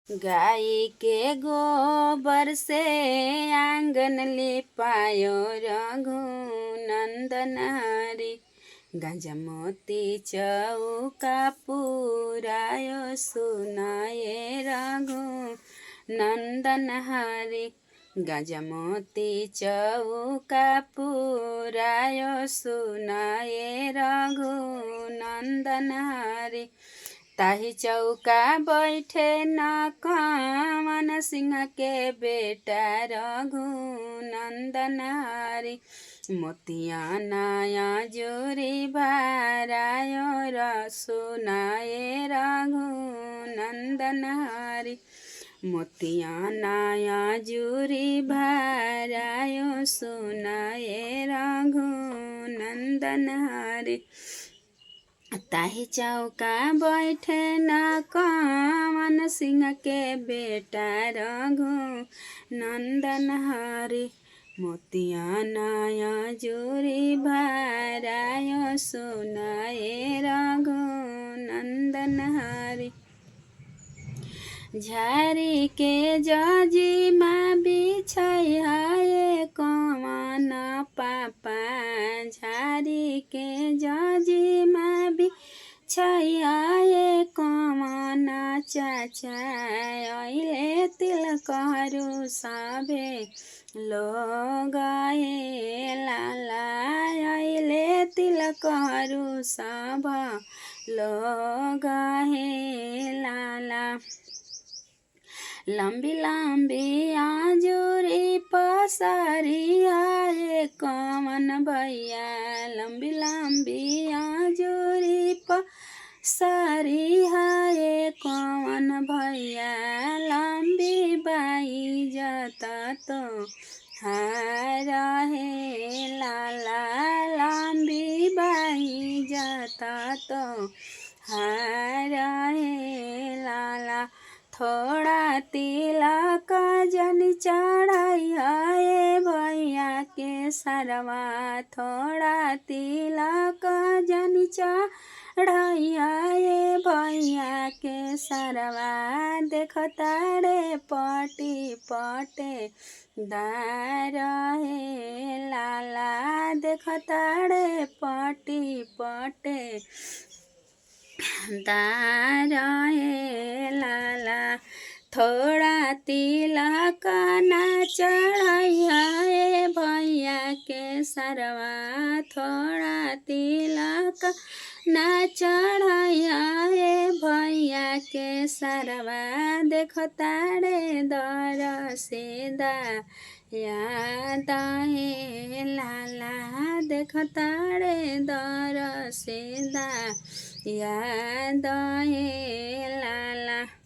गाय के गोबर से आंगन लिपायो रघुनंदन हरि। गांजा मोती चौका पुरायो सुनाए रघुनंदन हरि। गांजा मोती चौका पुरायो सुनाए रघुनंदन हरि। ताही चौका बैठे न कामन सिंह के बेटा रघुनंदन हरि। मोतिया नया जोरी भरायो सुनाए रघुनंदन हरि। मोतिया नया जोरी भरायो सुनाए रघुनंदन हरि। ताही चौका बैठे न कामन सिंह के बेटा रघुनंदन हरि। मोतिया नया जोरी भरायो सुनाए रघुनंदन हरि। झारी के जजी माँ बिछाई हाय कमन पापा। झारी के जजी माँ बिछाई हाय कमन चाचा। अहिले तिलकहरू सभे लोग लाला। अहिले तिलकहरू सब लोग लाला। लंबी लंबी आजूरी पसारी हाय कमन भैया। लंबी लंबी आजूरी पसारी हाय कमन भैया। लंबी बाई जाता तो हार है लाला। लंबी बाई जाता तो हार है लाला। थोड़ा तिलक जन चढ़ाई हाय भैया के सरवा। थोड़ा तिलक जन चढ़ाई हाय भैया के सरवा। देखताड़े पटी पटे दार है लाला। देखताड़े पटी पटे दार है लाला। थोड़ा तिलक न चढ़ाई हाय भैया के सरवा। थोड़ा तिलक न चढ़ाई हाय भैया के सरवा। देखताड़े दर से याद है लाला। देखताड़े दर से याद है लाला।